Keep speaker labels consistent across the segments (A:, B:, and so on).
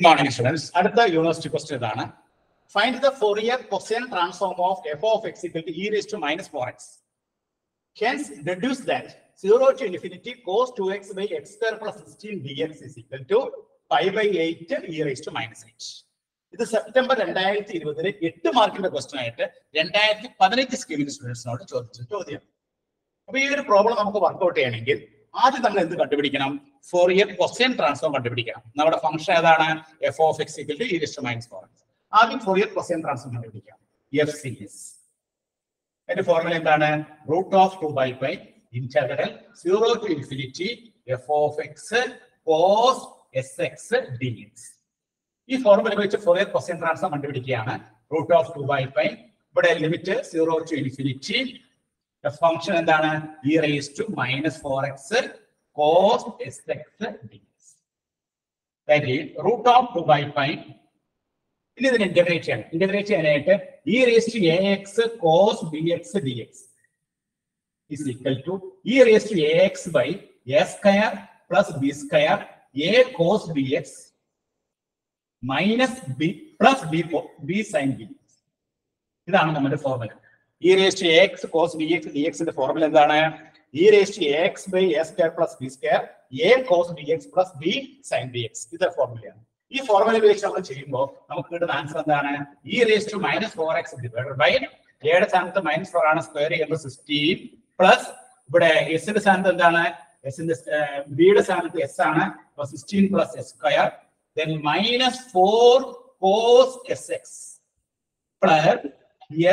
A: Good morning, students. Adutha university question idana. Find the Fourier Cosine transform of f of x equal to e raised to minus 4x. Hence, deduce that 0 to infinity cos 2x by x square plus 16 dx is equal to pi by 8 e raised to minus 8. This is September 2020. 8 മാർക്കിന്റെ question ആയിട്ട് 2015 skimming സ്റ്റുഡൻസിനോട് ചോദിച്ച ചോദ്യം. അപ്പോൾ ഈ ഒരു problem നമുക്ക് workout ചെയ്യണമെങ്കിൽ ആദ്യം നമ്മൾ എന്ത് കണ്ടുപിടിക്കണം? ഫോറിയർ കൊസൈൻ ട്രാൻസ്ഫോം കണ്ടുപിടിക്കണം. നമ്മുടെ ഫംഗ്ഷൻ ഏതാണ്? f of x equal to e raised to minus 4x. ആദ്യം ഫോറിയർ കൊസൈൻ ട്രാൻസ്ഫോം കണ്ടുപിടിക്കാം. FCS. അതിന്റെ ഫോർമുല എന്താണ്? റൂട്ട് ഓഫ് 2 by pi ഇന്റഗ്രൽ 0 to infinity f of x cos sx dx. ഈ formula വെച്ച് ഫോറിയർ കൊസൈൻ ട്രാൻസ്ഫോം കണ്ടുപിടിക്കുകയാണ്. Root of 2 by pi, ഇവിടെ limit 0 to infinity, function എന്താണ്? e raised to minus 4x cos sx dx. That is root of 2 by pi. ഇനി ഇതിനെ integrate ചെയ്യണം. Integrate ചെയ്യാനായിട്ട് e raised to ax cos bx dx is equal to e raised to ax by a square plus b square a cos bx minus b plus b sin bx. ഇതാണ് നമ്മുടെ formula. e raised to ax cos bx dx ന്റെ formula എന്താണ്? e raised to ax by a square plus b square a cos bx plus b sin bx. ഇത് ഫോർമുലയാണ്. ഈ formula ഉപയോഗിച്ച് നമ്മൾ ചെയ്യുമ്പോൾ നമുക്ക് കിട്ടുന്ന ആൻസർ എന്താണ്? e raised to minus 4x divided by എയുടെ സ്ഥാനത്ത് -4 ആണ്, സ്ക്വയർ ചെയ്യുമ്പോൾ 16 പ്ലസ് ഇവിടെ s ന്റെ സ്ഥാനത്ത് എന്താണ്? b യുടെ സ്ഥാനത്ത് s ആണ്, 16 plus s square, then -4 cos sx plus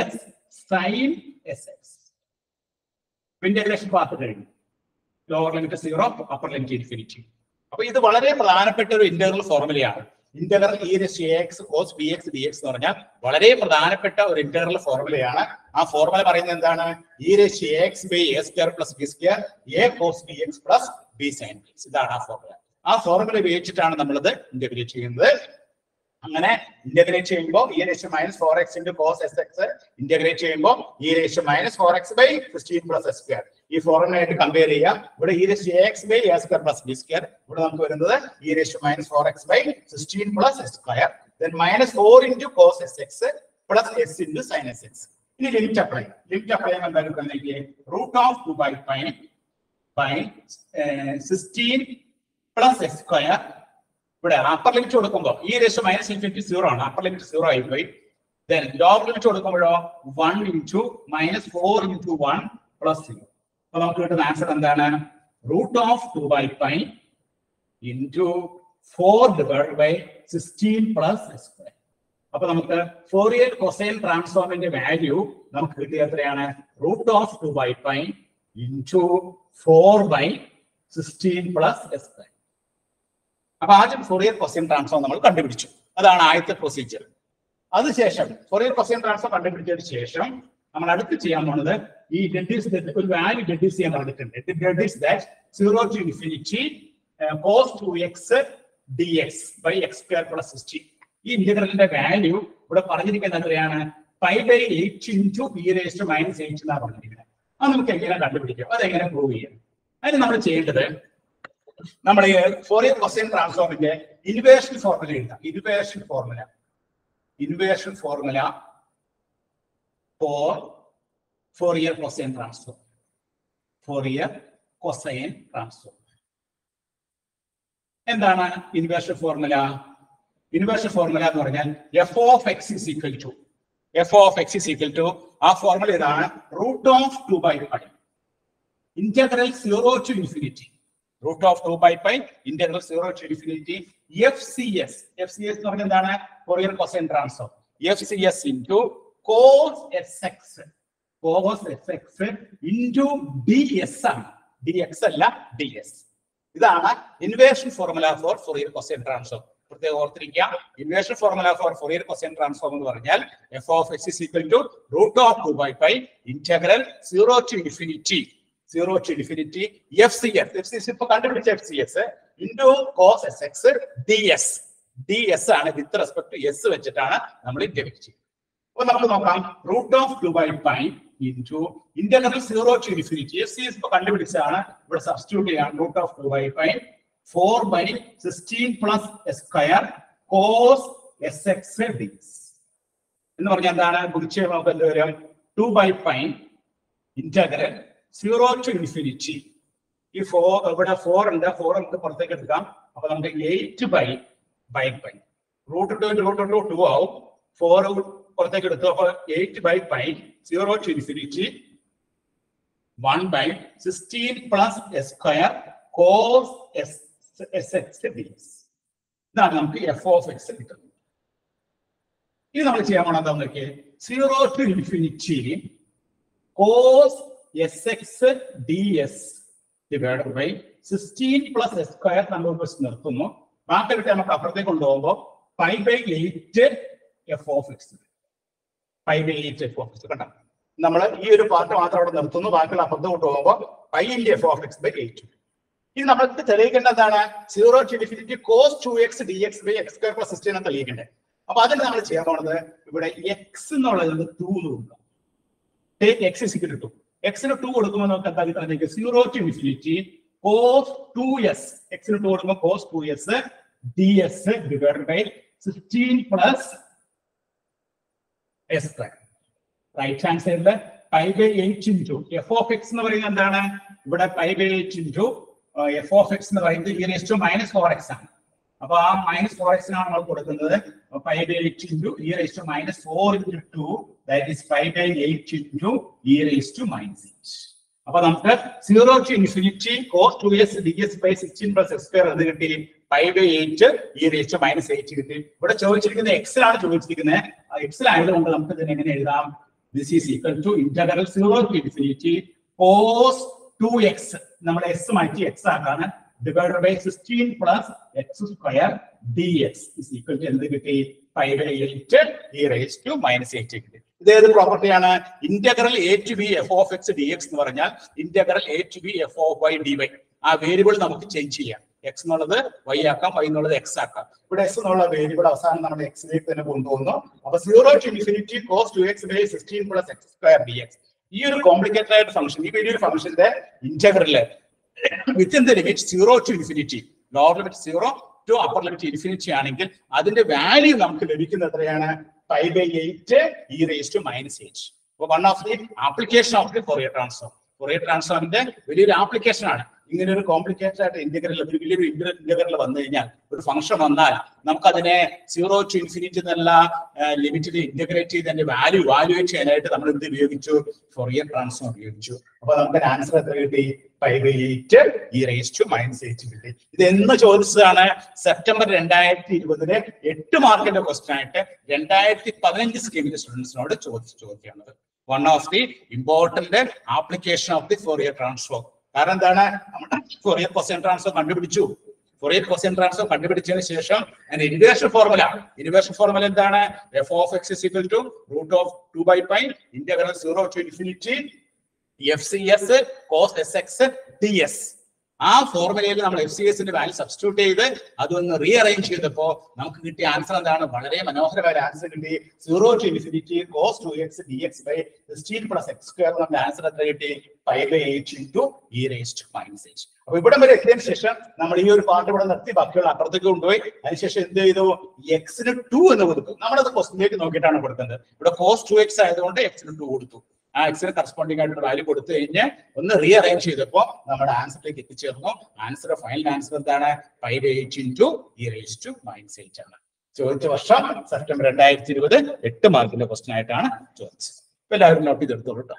A: s sin sx. Integration part കഴിഞ്ഞു. Lower limit 0, upper limit infinity. അപ്പൊ ഇത് വളരെ പ്രധാനപ്പെട്ട ഒരു ഇന്റഗ്രൽ ഫോർമുലയാണ്. Integral e raised to ax cos bx dx എന്ന് പറഞ്ഞാൽ വളരെ പ്രധാനപ്പെട്ട ഒരു ഇന്റഗ്രൽ ഫോർമുലയാണ്. ആ ഫോർമുല പറയുന്നത് എന്താണ്? e raised to ax by a square plus b square a cos bx plus b sin bx. ഇതാണ് ആ ഫോർമുല. ആ ഫോർമുല ഉപയോഗിച്ചിട്ടാണ് നമ്മളിത് ഇന്റഗ്രേറ്റ് ചെയ്യുന്നത്. അങ്ങനെ ഇന്റഗ്രേറ്റ് ചെയ്യുമ്പോൾ e raised to minus 4x into cos sx, integrate ചെയ്യുമ്പോൾ e raised to minus 4x by 16 plus s square. ഈ ഫോർമുല ആയിട്ട് കമ്പയർ ചെയ്യാം. ഇവിടെ e raised to ax by a square plus b square, ഇവിടെ നമുക്ക് വരുന്നത് e raised to minus 4x by 16 plus s square, then minus 4 into cos sx plus s into sin sx. ഇനി limit apply ചെയ്യാം. Limit apply ചെയ്യാൻ എന്തായാലും root of 2 by pi 16 plus s square. ഇവിടെ upper limit കൊടുക്കുമ്പോൾ e raised to minus infinity 0 ആണ്, upper limit 0 ആയി പോയി. then lower limit കൊടുക്കുമ്പോഴോ 1 into minus 4 into 1 plus 0. അപ്പൊ നമുക്ക് കിട്ടുന്ന ആൻസർ എന്താണ്? Root of 2 by pi into 4 divided by 16 plus s square. അപ്പൊ നമുക്ക് ഫോറിയർ കൊസൈൻ ട്രാൻസ്ഫോമിന്റെ വാല്യൂ നമുക്ക് കിട്ടിയ എത്രയാണ്? Root of 2 by pi into 4 by 16 plus s square. അപ്പൊ ആദ്യം ഫോറിയർ കൊസൈൻ ട്രാൻസ്ഫോം നമ്മൾ കണ്ടുപിടിച്ചു. അതാണ് ആദ്യത്തെ പ്രൊസീജിയർ. അതിനുശേഷം ഫോറിയർ കൊസൈൻ ട്രാൻസ്ഫോം കണ്ടുപിടിച്ചതിന് ശേഷം നമ്മൾ അടുത്ത് ചെയ്യാൻ പോകുന്നത് ഈ ഒരു വാല്യൂ ഡെഡ്യൂസ് ചെയ്യാൻ പറഞ്ഞിട്ടുണ്ട്. Deduce that 0 to infinity cos 2x dx by x square plus 16. ഈ ഇന്റഗ്രലിന്റെ വാല്യൂ ഇവിടെ പറഞ്ഞിരിക്കുന്നത് എത്രയാണ്? pi by 8 into e raised to minus 8 എന്നാണ് പറഞ്ഞിരിക്കുന്നത്. അത് നമുക്ക് എങ്ങനെ കണ്ടുപിടിക്കാം? അതെങ്ങനെ പ്രൂവ് ചെയ്യാം? അതിന് നമ്മൾ ചെയ്യേണ്ടത് നമ്മുടെ ഫോറിയർ കൊസൈൻ ട്രാൻസ്ഫോമിന്റെ ഇൻവേർഷൻ ഫോർമുല എഴുതാം. Inversion formula for Fourier cosine transform. Fourier cosine transform എന്താണ് ഇൻവേർഷൻ ഫോർമുല? ഇൻവേർഷൻ ഫോർമുല എന്ന് പറഞ്ഞാൽ f of x is equal to ആ ഫോർമുല ഇതാണ്. റൂട്ട് ഓഫ് 2 by pi ഇന്റഗ്രൽ 0 to infinity, root of 2 by pi integral 0 to infinity FCS. FCS എന്ന് പറഞ്ഞാൽ എന്താണ്? Fourier cosine transform. FCS into cos sx into ds ആണ്. dx അല്ല ds. ഇതാണ് inversion formula for Fourier cosine transform. പ്രത്യേകം ഓർത്തിരിക്കുക, inversion formula for Fourier cosine transform എന്ന് പറഞ്ഞാൽ f of x is equal to root of 2 by pi integral 0 to infinity FCS ഇപ്പൊ കണ്ടുപിടിച്ച FCS into cos sx ds ആണ്. With respect to s വെച്ചിട്ടാണ് നമ്മൾ integrate ചെയ്യുന്നത്. അപ്പൊ നമുക്ക് നോക്കാം. Root of 2 by pi into ഇന്റഗ്രൽ 0 to infinity. FCS ഇപ്പൊ കണ്ടുപിടിച്ചാണ്, ഇവിടെ സബ്സ്റ്റിറ്റ്യൂട്ട് ചെയ്യാം. Root of 2 by pi 4 by 16 plus s square cos sx dx. എന്ന് പറഞ്ഞാൽ എന്താണ്? കുറിച്ച് നമുക്ക് എന്ത് വരും? 2 by pi integral 0 to infinity. ഈ 4 ഇവിടെ 4 ഉണ്ട്, 4 നമുക്ക് പുറത്തേക്ക് എടുക്കാം. അപ്പൊ നമുക്ക് 8 by pi റൂട്ട് 2 ആവും. 4 പുറത്തേക്ക് എടുത്തു. അപ്പൊ 8 by pi 0 to infinity 1 by 16 plus s square cos sx dx. ഇതാണ് നമുക്ക് f of x കിട്ടുന്നത്. ഇത് നമ്മൾ ചെയ്യാൻ പോണത് നമുക്ക് 0 to infinity cos sx ds divided by 16 plus s square നമ്മൾ നിർത്തുന്നു. ബാക്കി കിട്ടി നമുക്ക് അപ്പുറത്തേക്ക് കൊണ്ടുപോകുമ്പോൾ pi by 8 f of x. pi by 8 f of x കണ്ടോ? നമ്മൾ ഈ ഒരു പാർട്ട് മാത്രം അവിടെ നിർത്തുന്നു. ബാക്കിയുള്ള അപ്പുറത്ത് കൊണ്ടുപോകുമ്പോൾ pi into f of x by 8. ഇത് നമ്മൾക്ക് തെളിയിക്കേണ്ടതാണ് 0 to infinity cos 2x dx by x square plus 16 എന്ന് തെളിയിക്കേണ്ടത്. അപ്പൊ അതിന് നമ്മൾ ചെയ്യാൻ പോകുന്നത് ഇവിടെ x എന്നുള്ളത് 2 എന്ന് കൊടുക്കാം. Take x is equal to 2. x ന് 2 കൊടുക്കുമ്പോൾ നമുക്ക് എന്താ കിട്ടുന്നത്? 0 to infinity cos 2s. x ന് 2 കൊടുക്കുമ്പോൾ cos 2s ds divided by 16 plus s square. Right hand സൈഡില് pi by 8 into f of x എന്ന് പറയുന്നത് എന്താണ്? ഇവിടെ pi by 8 into f of x എന്ന് പറയുന്നത് e raised to minus 4x ആണ്. അപ്പൊ ആ minus 4x ആണ് നമ്മൾ കൊടുക്കുന്നത്. pi by 8 into e raised to minus 4 into 2, that is pi by 8 into e raised to minus 8. അപ്പൊ നമുക്ക് 0 to infinity cos 2s ds by 16 plus x square എന്ന് കിട്ടി. pi by 8 e raised to minus 8 കിട്ടി. ഇവിടെ ചോദിച്ചിരിക്കുന്നത് x ലാണ് ചോദിച്ചിരിക്കുന്നത്. x ആയതുകൊണ്ട് നമുക്ക് ഇതിനെ എങ്ങനെ എഴുതാം? This is equal to integral 0 to infinity cos 2x. നമ്മൾ s മാറ്റി x ആക്കാണ്. divided by 16 plus x square dx is equal to എന്ത് കിട്ടി? pi by 8 e raised to minus 8 കിട്ടി. ഇത് ഏത് പ്രോപ്പർട്ടിയാണ്? Integral a to b f of x dx എന്ന് പറഞ്ഞാൽ integral a to b f of y dy. ആ variable നമുക്ക് ചേഞ്ച് ചെയ്യാം. x എന്നുള്ളത് y ആക്കാം, y എന്നുള്ളത് x ആക്കാം. ഇവിടെ s എന്നുള്ള വേരിയബിൾ അവസാനം നമ്മൾ x ലേക്ക് തന്നെ കൊണ്ടുപോകുന്നു. അപ്പൊ 0 to infinity cos 2x by 16 plus x square dx. ഈ ഒരു കോംപ്ലിക്കേറ്റഡ് ആയിട്ട് ഫംഗ്ഷൻ, ഈ വലിയൊരു ഫംഗ്ഷന്റെ integral within the limit 0 to infinity, lower limit 0 to upper limit infinity ആണെങ്കിൽ അതിന്റെ വാല്യൂ നമുക്ക് ലഭിക്കുന്നത് എത്രയാണ്? pi by 8 e raised to minus 8. So one of the application of the Fourier transform. Fourier transformന്റെ വലിയൊരു ആപ്ലിക്കേഷൻ ആണ്. ഇങ്ങനെ ഒരു കോംപ്ലിക്കേറ്റഡ് ആയിട്ട് ഇന്റഗ്രൽ, ഒരു വലിയൊരു ഇന്റഗ്രൽ വന്നു കഴിഞ്ഞാൽ, ഒരു ഫംഗ്ഷൻ വന്നാൽ നമുക്ക് അതിനെ 0 to infinity എന്നുള്ള ലിമിറ്റിൽ ഇന്റഗ്രേറ്റ് ചെയ്ത് അതിന്റെ വാല്യുവേറ്റ് ചെയ്യാനായിട്ട് നമ്മൾ എന്ത് ഉപയോഗിച്ചു? Fourier transform ഉപയോഗിച്ചു. അപ്പൊ നമുക്ക് ആൻസർ എത്ര കിട്ടി? pi by 8 e raised to minus 8 കിട്ടി. ഇത് എന്ന് ചോദിച്ചതാണ്? സെപ്റ്റംബർ 2020 8 മാർക്കിന്റെ ക്വസ്റ്റ്യൻ ആയിട്ട് 2015 സ്കീമിലെ സ്റ്റുഡൻസിനോട് ചോദിക്കുകയാണത്. One of the important application of the Fourier transform. കാരണം എന്താണ്? നമ്മുടെ Fourier Cosine transform കണ്ടുപിടിച്ചു. Fourier Cosine transform കണ്ടുപിടിച്ചതിന് ശേഷം അതിന്റെ ഇൻവേർഷൻ ഫോർമുല എന്താണ്? f of x is equal to root of 2 by pi integral 0 to infinity fcs cos sx ds. ആ ഫോർമുലയിൽ നമ്മൾ FCSന്റെ വാല്യൂ സബ്സ്റ്റിറ്റ്യൂട്ട് ചെയ്ത് അതൊന്ന് റീഅറേഞ്ച് ചെയ്തപ്പോൾ നമുക്ക് കിട്ടിയ ആൻസർ എന്താണ്? വളരെ മനോഹരമായ ആൻസർ കിട്ടി. 0 to infinity cos 2x dx by 16 plus x square. നമ്മുടെ ആൻസർ എത്ര കിട്ടി? pi by 8 into e raised to minus 8. അപ്പൊ ഇവിടെ വരെ എത്തിയതിനു ശേഷം നമ്മൾ ഈ ഒരു പാർട്ട് ഇവിടെ നിർത്തി ബാക്കിയുള്ള അപ്പുറത്തേക്ക് കൊണ്ടുപോയി അതിനുശേഷം എന്ത് ചെയ്തു? x ന് 2 എന്ന് കൊടുത്തു. നമ്മളത് ക്വസ്റ്റ്യനിലേക്ക് നോക്കിയിട്ടാണ് കൊടുക്കുന്നത്. ഇവിടെ cos 2x ആയതുകൊണ്ട് x ന് 2 കൊടുത്തു. ആ എക്സിന് കറസ്പോണ്ടിങ് ആയിട്ട് വാല്യൂ കൊടുത്തു കഴിഞ്ഞ് ഒന്ന് റീഅറേഞ്ച് ചെയ്തപ്പോൾ നമ്മുടെ ആൻസറിലേക്ക് എത്തിച്ചേർന്നു. ഫൈനൽ ആൻസർ എന്താണ്? pi by 8 into e raised to minus 8 ആണ്. ചോദിച്ച വർഷം സെപ്റ്റംബർ 2020 8 മാർക്കിന്റെ ക്വസ്റ്റ്യൻ ആയിട്ടാണ് ചോദിച്ചത്. എല്ലാവരും നോട്ട് ചെയ്തെടുത്തോളൂ കേട്ടോ.